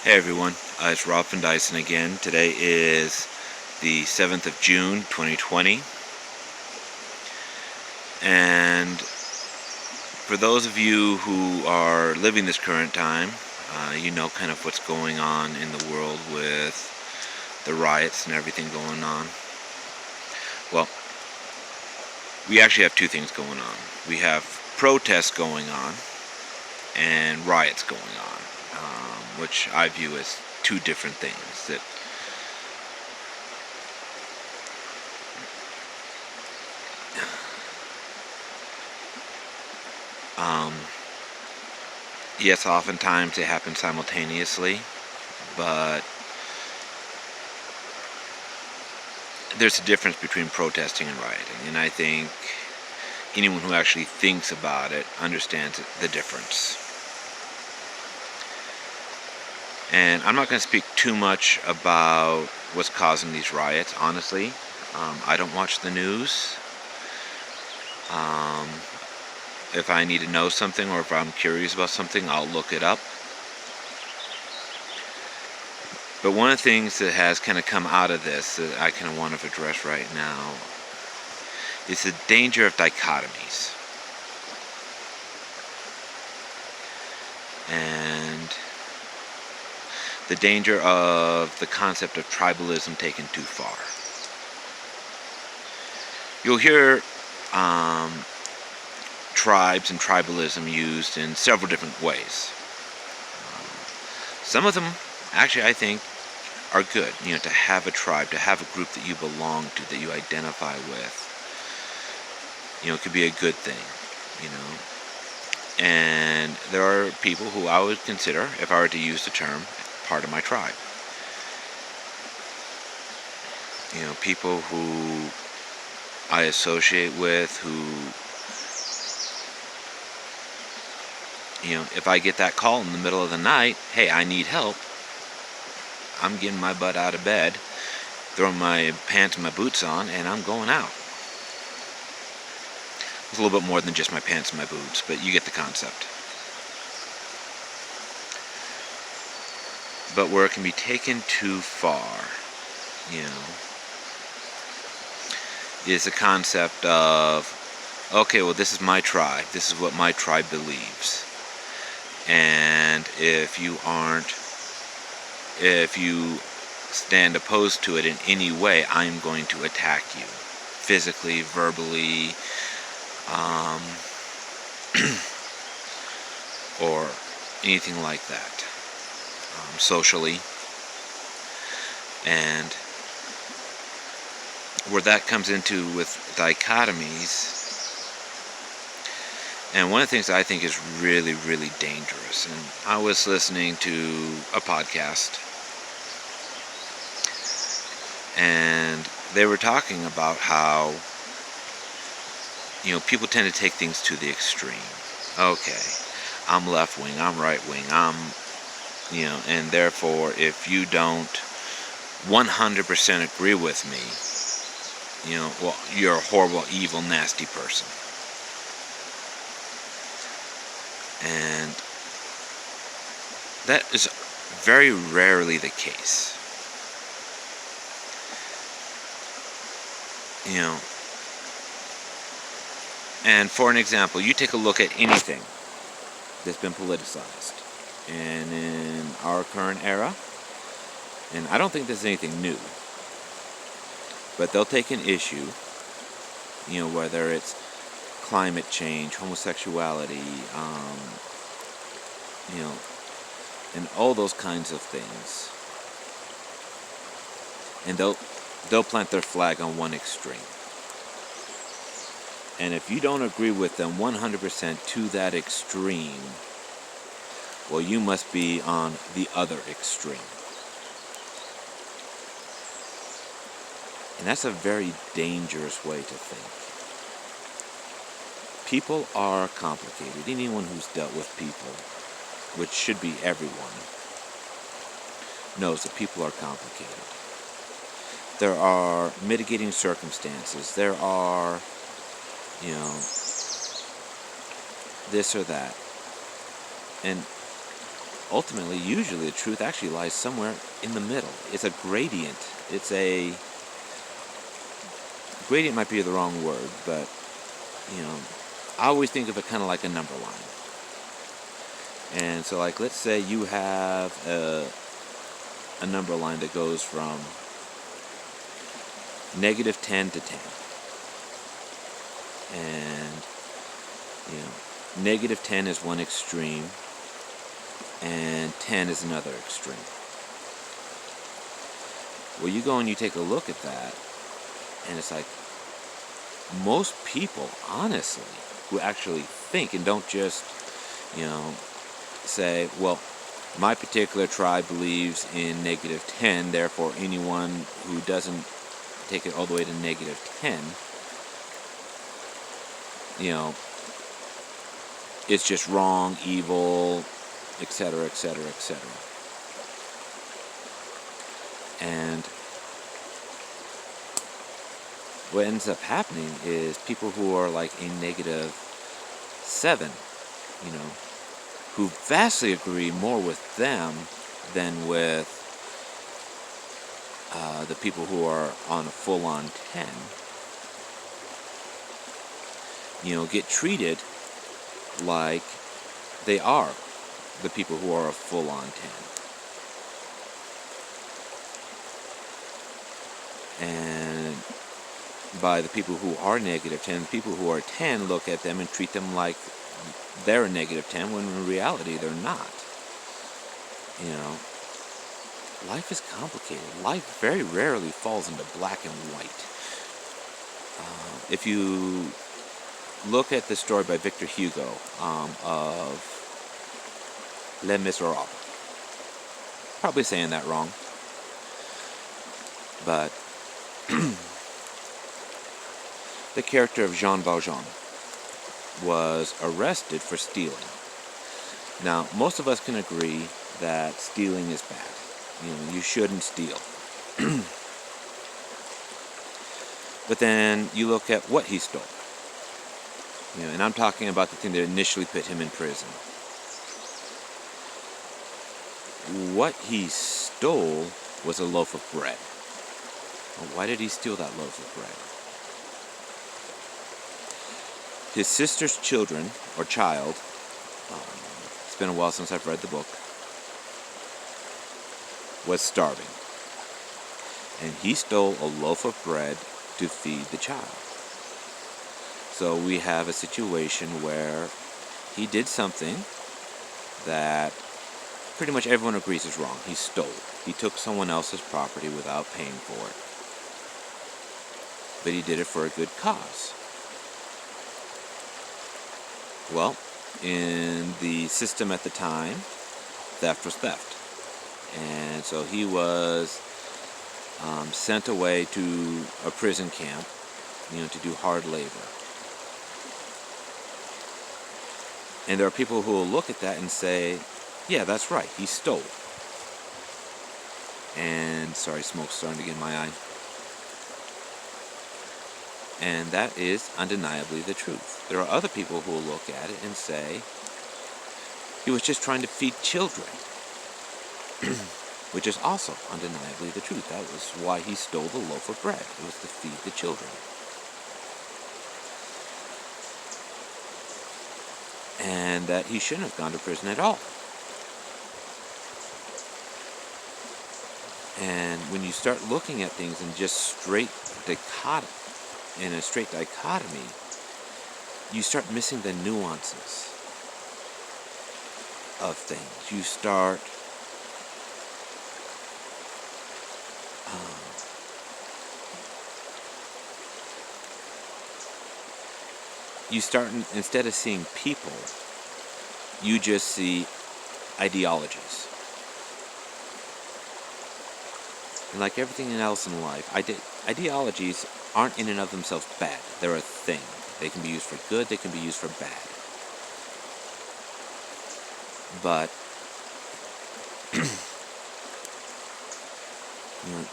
Hey everyone, it's Rob from Dyson again. Today is the 7th of June 2020, and for those of you who are living this current time, you know kind of what's going on in the world with the riots and everything going on. Well, we actually have two things going on. We have protests going on and riots going on, which I view as two different things. Um, yes, oftentimes they happen simultaneously, but there's a difference between protesting and rioting, and I think anyone who actually thinks about it understands the difference. And I'm not going to speak too much about what's causing these riots, honestly. I don't watch the news. Um, if I need to know something or if I'm curious about something, I'll look it up. But one of the things that has kind of come out of this that I kind of want to address right now is the danger of dichotomies. And the danger of the concept of tribalism taken too far. You'll hear tribes and tribalism used in several different ways. Some of them, actually, I think, are good. To have a tribe, to have a group that you belong to, that you identify with. It could be a good thing. And there are people who I would consider, if I were to use the term, part of my tribe. People who I associate with, who, if I get that call in the middle of the night, hey, I need help, I'm getting my butt out of bed, throwing my pants and my boots on, and I'm going out. It's a little bit more than just my pants and my boots, but you get the concept. But where it can be taken too far, is the concept of, okay, well, this is my tribe. This is what my tribe believes. And if you stand opposed to it in any way, I'm going to attack you. Physically, verbally, or anything like that. Socially. And where that comes into with dichotomies, and one of the things I think is really, really dangerous, and I was listening to a podcast, and they were talking about how, people tend to take things to the extreme. Okay, I'm left wing, I'm right wing, and therefore if you don't 100% agree with me, well, you're a horrible, evil, nasty person. And that is very rarely the case. And for an example, you take a look at anything that's been politicized. And in our current era, and I don't think there's anything new, but they'll take an issue, whether it's climate change, homosexuality, and all those kinds of things, and they'll plant their flag on one extreme. And if you don't agree with them 100% to that extreme, well, you must be on the other extreme. And that's a very dangerous way to think. People are complicated. Anyone who's dealt with people, which should be everyone, knows that people are complicated. There are mitigating circumstances. There are, this or that. And ultimately, usually, the truth actually lies somewhere in the middle. It's a gradient. Gradient might be the wrong word, but, I always think of it kind of like a number line. And so, like, let's say you have a number line that goes from -10 to 10. And, -10 is one extreme, and 10 is another extreme. Well, you go and you take a look at that, and it's like, most people, honestly, who actually think and don't just, say, well, my particular tribe believes in -10, therefore anyone who doesn't take it all the way to -10, it's just wrong, evil, etc., etc., etc. And what ends up happening is people who are like a -7, who vastly agree more with them than with the people who are on a full-on 10, get treated like they are the people who are a full-on 10. And by the people who are -10, people who are 10 look at them and treat them like they're a -10, when in reality they're not. Life is complicated. Life very rarely falls into black and white. If you look at the story by Victor Hugo of Les Miserables, probably saying that wrong, but the character of Jean Valjean was arrested for stealing. Now, most of us can agree that stealing is bad. You shouldn't steal. But then you look at what he stole. And I'm talking about the thing that initially put him in prison. What he stole was a loaf of bread. Well, why did he steal that loaf of bread? His sister's children, or child, it's been a while since I've read the book, was starving. And he stole a loaf of bread to feed the child. So we have a situation where he did something that pretty much everyone agrees is wrong. He stole. He took someone else's property without paying for it. But he did it for a good cause. Well, in the system at the time, theft was theft. And so he was sent away to a prison camp, to do hard labor. And there are people who will look at that and say, yeah, that's right, he stole. And, sorry, smoke's starting to get in my eye. And that is undeniably the truth. There are other people who will look at it and say, he was just trying to feed children. Which is also undeniably the truth. That was why he stole the loaf of bread. It was to feed the children. And that he shouldn't have gone to prison at all. And when you start looking at things in just straight dichotomy, you start missing the nuances of things. You start instead of seeing people, you just see ideologies. And like everything else in life, ideologies aren't in and of themselves bad. They're a thing. They can be used for good, they can be used for bad. But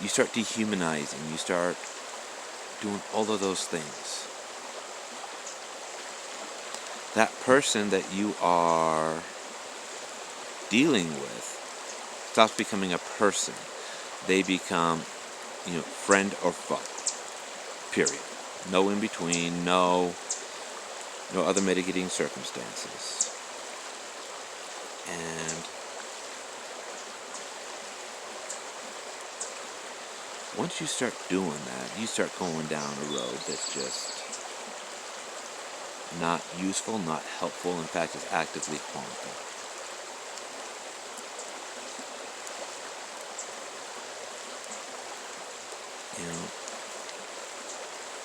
you start dehumanizing, you start doing all of those things. That person that you are dealing with stops becoming a person. They become, friend or foe. Period. No in between. No other mitigating circumstances. And once you start doing that, you start going down a road that's just not useful, not helpful. In fact, it's actively harmful.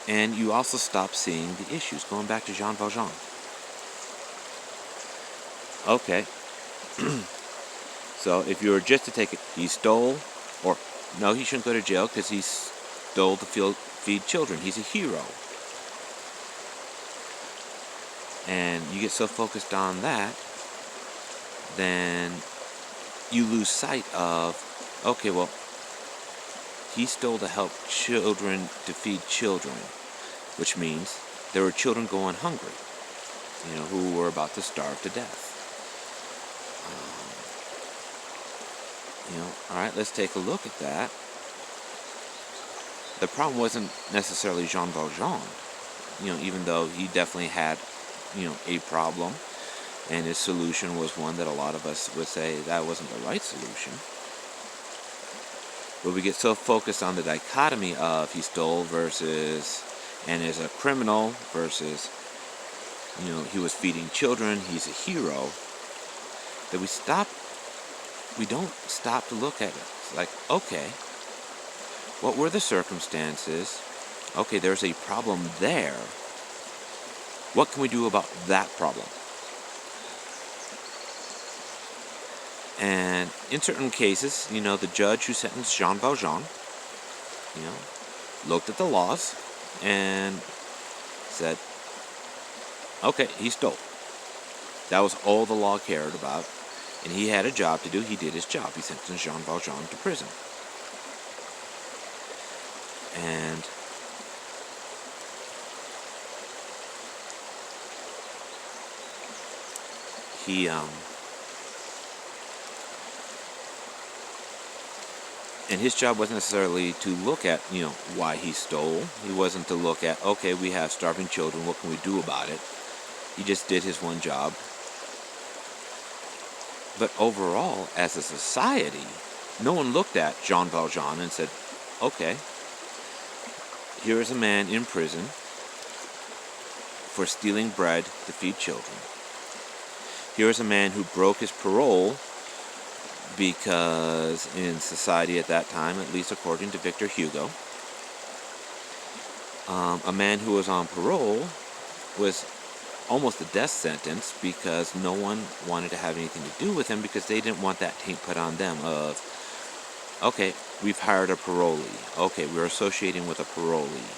And you also stop seeing the issues. Going back to Jean Valjean. Okay. So if you were just to take it, he stole, or no, he shouldn't go to jail because he stole to feed children. He's a hero. And you get so focused on that, then you lose sight of, okay, well, he stole to help children, to feed children, which means there were children going hungry, who were about to starve to death. All right, let's take a look at that. The problem wasn't necessarily Jean Valjean, even though he definitely had, a problem, and his solution was one that a lot of us would say that wasn't the right solution. But we get so focused on the dichotomy of he stole versus, and is a criminal versus, he was feeding children, he's a hero, that we don't stop to look at it. It's like, okay, what were the circumstances? Okay, there's a problem there. What can we do about that problem? And in certain cases, the judge who sentenced Jean Valjean, looked at the laws and said, okay, he stole. That was all the law cared about. And he had a job to do. He did his job. He sentenced Jean Valjean to prison. And he and his job wasn't necessarily to look at, why he stole. He wasn't to look at, okay, we have starving children, what can we do about it? He just did his one job. But overall, as a society, no one looked at Jean Valjean and said, okay, here is a man in prison for stealing bread to feed children. Here is a man who broke his parole because in society at that time, at least according to Victor Hugo, a man who was on parole was almost a death sentence because no one wanted to have anything to do with him because they didn't want that taint put on them of, okay, we've hired a parolee. Okay, we're associating with a parolee,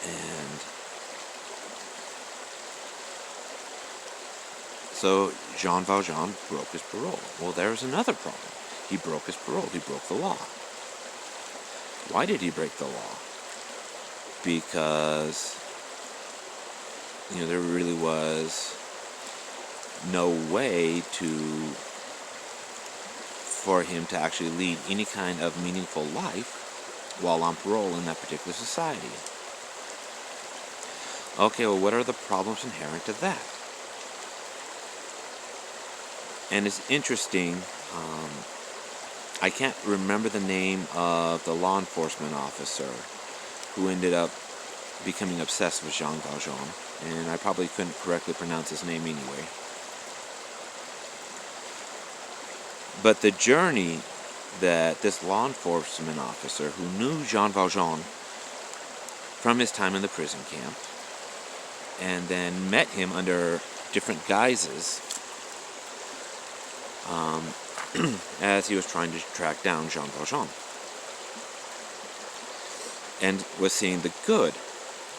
And so Jean Valjean broke his parole. Well, there's another problem. He broke his parole. He broke the law. Why did he break the law? Because, there really was no way for him to actually lead any kind of meaningful life while on parole in that particular society. Okay, well, what are the problems inherent to that? And it's interesting, I can't remember the name of the law enforcement officer who ended up becoming obsessed with Jean Valjean, and I probably couldn't correctly pronounce his name anyway. But the journey that this law enforcement officer who knew Jean Valjean from his time in the prison camp, and then met him under different guises as he was trying to track down Jean Valjean, and was seeing the good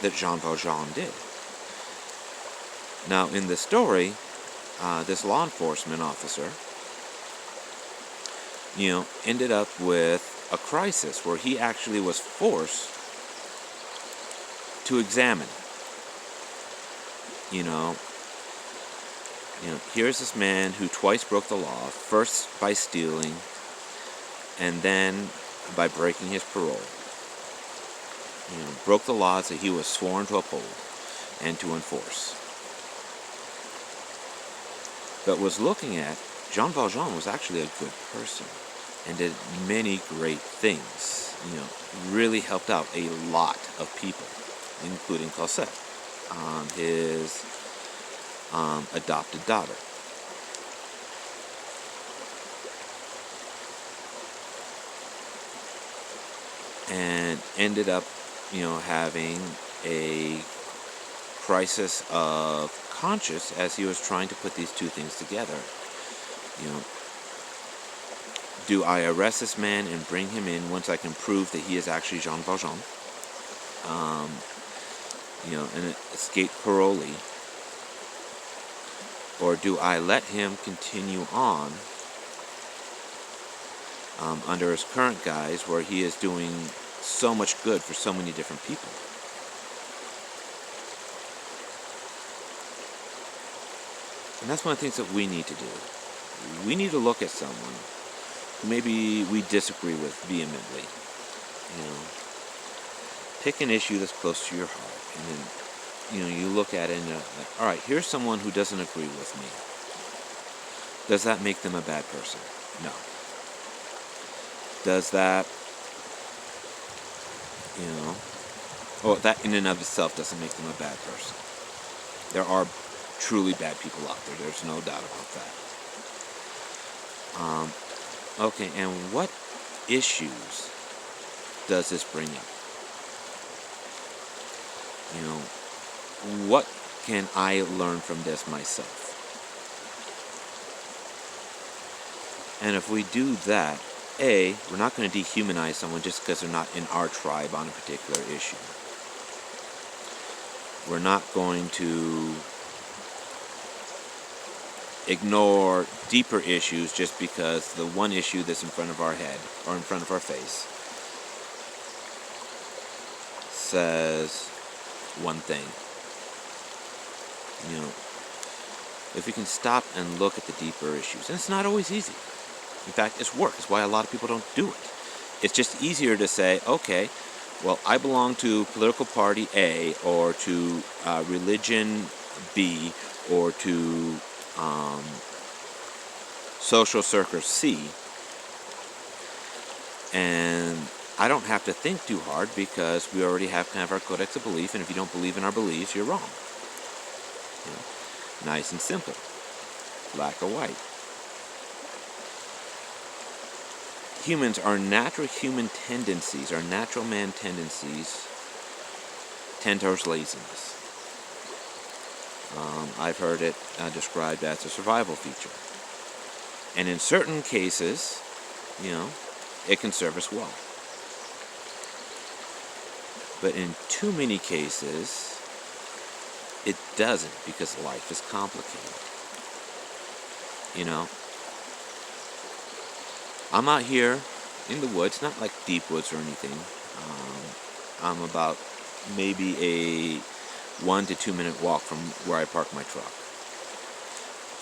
that Jean Valjean did. Now, in the story, this law enforcement officer, ended up with a crisis where he actually was forced to examine, Here's this man who twice broke the law, first by stealing, and then by breaking his parole. Broke the laws that he was sworn to uphold and to enforce. But was looking at, Jean Valjean was actually a good person and did many great things. Really helped out a lot of people, including Cosette, his adopted daughter. And ended up, having a crisis of conscience as he was trying to put these two things together. Do I arrest this man and bring him in once I can prove that he is actually Jean Valjean? An escaped parolee? Or do I let him continue on under his current guise where he is doing so much good for so many different people? And that's one of the things that we need to do. We need to look at someone who maybe we disagree with vehemently. Pick an issue that's close to your heart, and then you look at it and all right, here's someone who doesn't agree with me. Does that make them a bad person? No. Does that, that in and of itself doesn't make them a bad person. There are truly bad people out there. There's no doubt about that. Okay, and what issues does this bring up? What can I learn from this myself? And if we do that, we're not going to dehumanize someone just because they're not in our tribe on a particular issue. We're not going to ignore deeper issues just because the one issue that's in front of our head or in front of our face says one thing. If we can stop and look at the deeper issues, and it's not always easy. In fact, it's work. It's why a lot of people don't do it. It's just easier to say, okay, well, I belong to political party A, or to religion B, or to social circle C, and I don't have to think too hard because we already have kind of our codex of belief, and if you don't believe in our beliefs, you're wrong. Nice and simple. Black or white. Humans, our natural human tendencies, our natural man tendencies, tend towards laziness. I've heard it described as a survival feature. And in certain cases, it can serve us well. But in too many cases, it doesn't, because life is complicated. I'm out here in the woods, not like deep woods or anything. I'm about maybe a 1 to 2 minute walk from where I park my truck.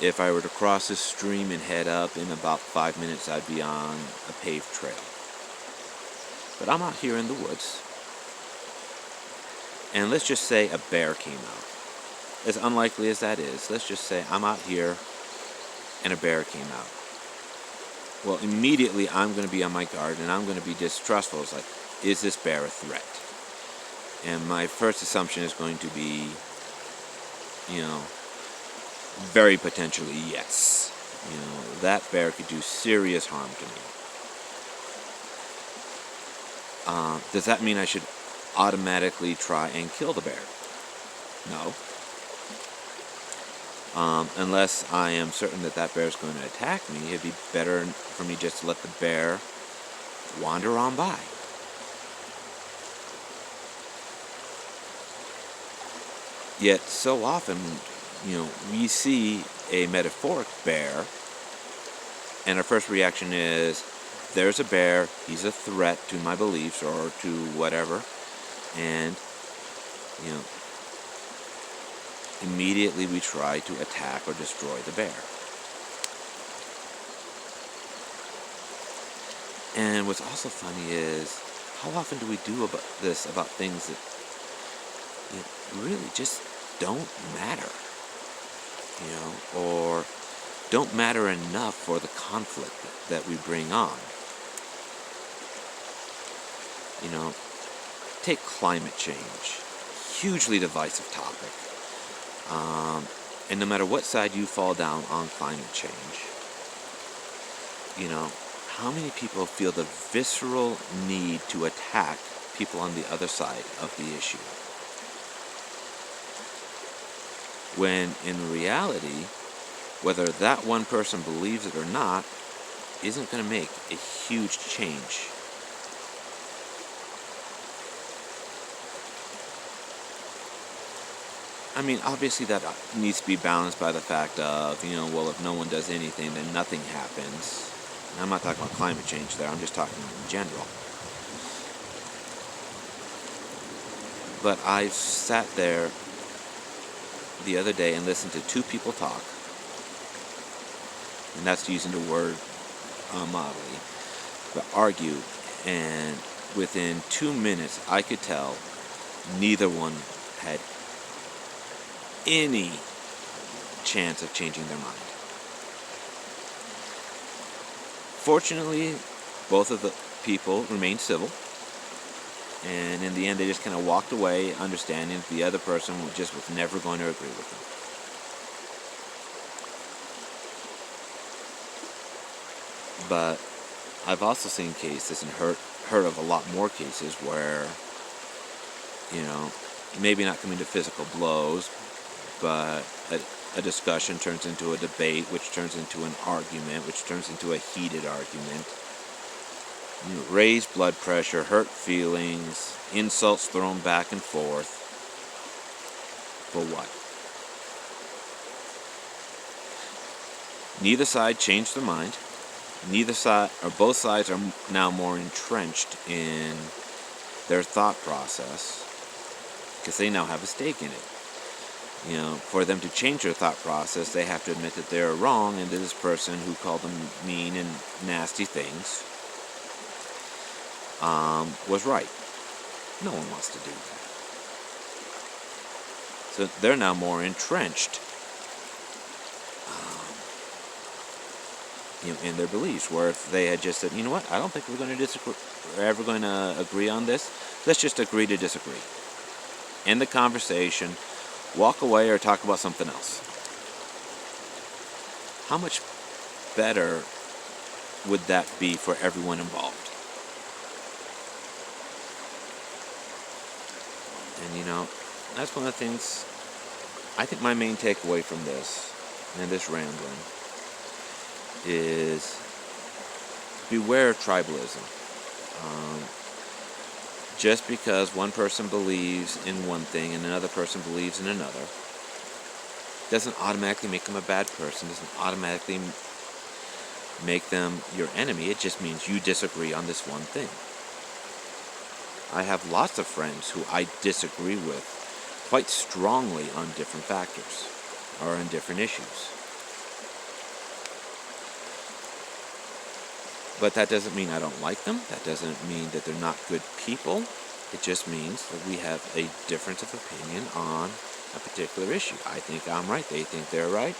If I were to cross this stream and head up, in about 5 minutes I'd be on a paved trail. But I'm out here in the woods. And let's just say a bear came out. As unlikely as that is, let's just say I'm out here and a bear came out. Well, immediately I'm going to be on my guard and I'm going to be distrustful. It's like, is this bear a threat? And my first assumption is going to be, very potentially yes. That bear could do serious harm to me. Does that mean I should automatically try and kill the bear? No. Unless I am certain that bear is going to attack me, it'd be better for me just to let the bear wander on by. Yet so often, we see a metaphoric bear, and our first reaction is, there's a bear, he's a threat to my beliefs or to whatever, and, immediately we try to attack or destroy the bear. And what's also funny is, how often do we do about things that really just don't matter, or don't matter enough for the conflict that we bring on. Take climate change, hugely divisive topic. And no matter what side you fall down on climate change, how many people feel the visceral need to attack people on the other side of the issue? When in reality, whether that one person believes it or not, isn't going to make a huge change. I mean, obviously that needs to be balanced by the fact of, well, if no one does anything, then nothing happens. And I'm not talking about climate change there, I'm just talking in general. But I sat there the other day and listened to two people talk. And that's using the word modelly. But argue, and within 2 minutes, I could tell neither one had any chance of changing their mind. Fortunately, both of the people remained civil, and in the end they just kind of walked away, understanding that the other person was never going to agree with them. But I've also seen cases and heard of a lot more cases where, maybe not coming to physical blows, but a discussion turns into a debate, which turns into an argument, which turns into a heated argument. Raised blood pressure, hurt feelings, insults thrown back and forth. For what? Neither side changed their mind. Neither side, or both sides, are now more entrenched in their thought process because they now have a stake in it. For them to change their thought process, they have to admit that they're wrong and that this person who called them mean and nasty things was right. No one wants to do that. So they're now more entrenched in their beliefs, where if they had just said, what, I don't think we're going to disagree, we're ever going to agree on this, let's just agree to disagree. End the conversation, walk away, or talk about something else. How much better would that be for everyone involved? And that's one of the things, I think my main takeaway from this, and this rambling, is beware of tribalism. Just because one person believes in one thing and another person believes in another doesn't automatically make them a bad person, doesn't automatically make them your enemy. It just means you disagree on this one thing. I have lots of friends who I disagree with quite strongly on different factors or on different issues. But that doesn't mean I don't like them. That doesn't mean that they're not good people. It just means that we have a difference of opinion on a particular issue. I think I'm right. They think they're right.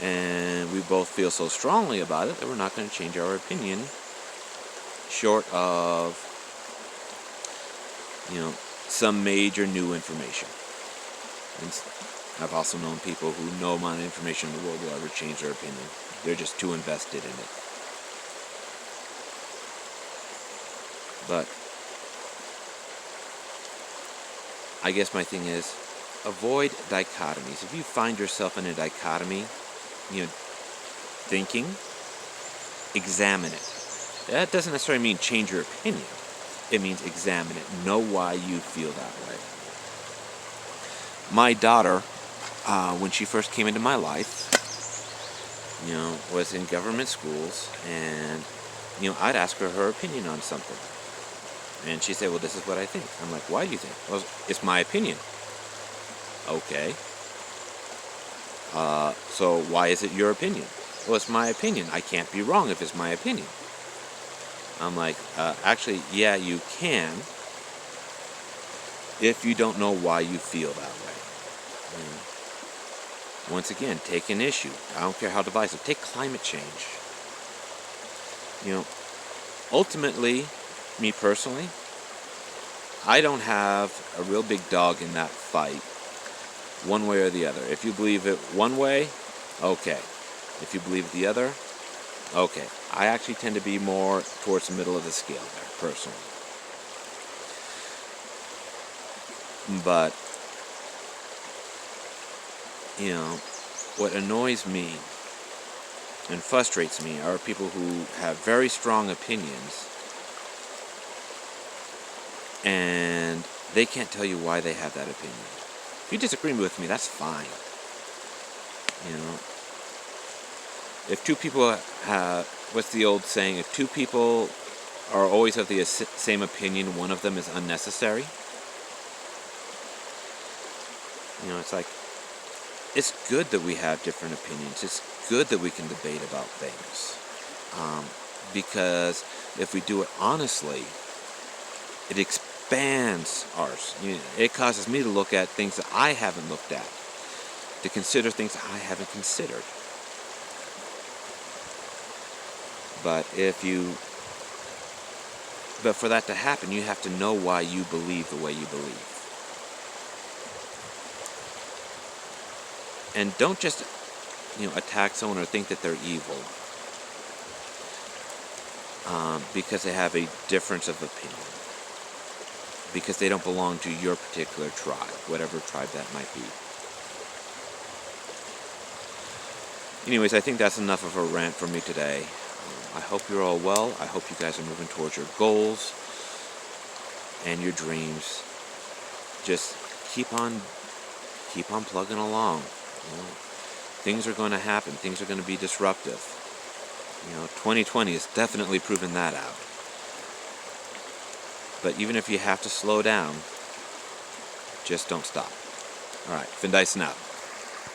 And we both feel so strongly about it that we're not going to change our opinion short of, some major new information. And I've also known people who no amount of information in the world will ever change their opinion. They're just too invested in it. But I guess my thing is, avoid dichotomies. If you find yourself in a dichotomy, thinking, examine it. That doesn't necessarily mean change your opinion. It means examine it. Know why you feel that way. My daughter, when she first came into my life, was in government schools, and, I'd ask her opinion on something. And she'd say, well, this is what I think. I'm like, why do you think? Well, it's my opinion. Okay. So why is it your opinion? Well, it's my opinion. I can't be wrong if it's my opinion. I'm like, actually, yeah, you can if you don't know why you feel that way. You know, once again, take an issue. I don't care how divisive. Take climate change. You know, ultimately, me personally, I don't have a real big dog in that fight, one way or the other. If you believe it one way, okay. If you believe it the other, okay. I actually tend to be more towards the middle of the scale there, personally. But, you know, what annoys me and frustrates me are people who have very strong opinions and they can't tell you why they have that opinion. If you disagree with me, that's fine. You know, if two people have, what's the old saying? If two people are always of the same opinion, one of them is unnecessary. You know, it's like, it's good that we have different opinions. It's good that we can debate about things. Because if we do it honestly, it expands ours. You know, it causes me to look at things that I haven't looked at, to consider things that I haven't considered. But for that to happen, you have to know why you believe the way you believe. And don't just, attack someone or think that they're evil because they have a difference of opinion, because they don't belong to your particular tribe, whatever tribe that might be. Anyways, I think that's enough of a rant for me today. I hope you're all well. I hope you guys are moving towards your goals and your dreams. Just keep on plugging along. Things are going to happen. Things are going to be disruptive. 2020 has definitely proven that out. But even if you have to slow down, just don't stop. All right, Finn Dyson out.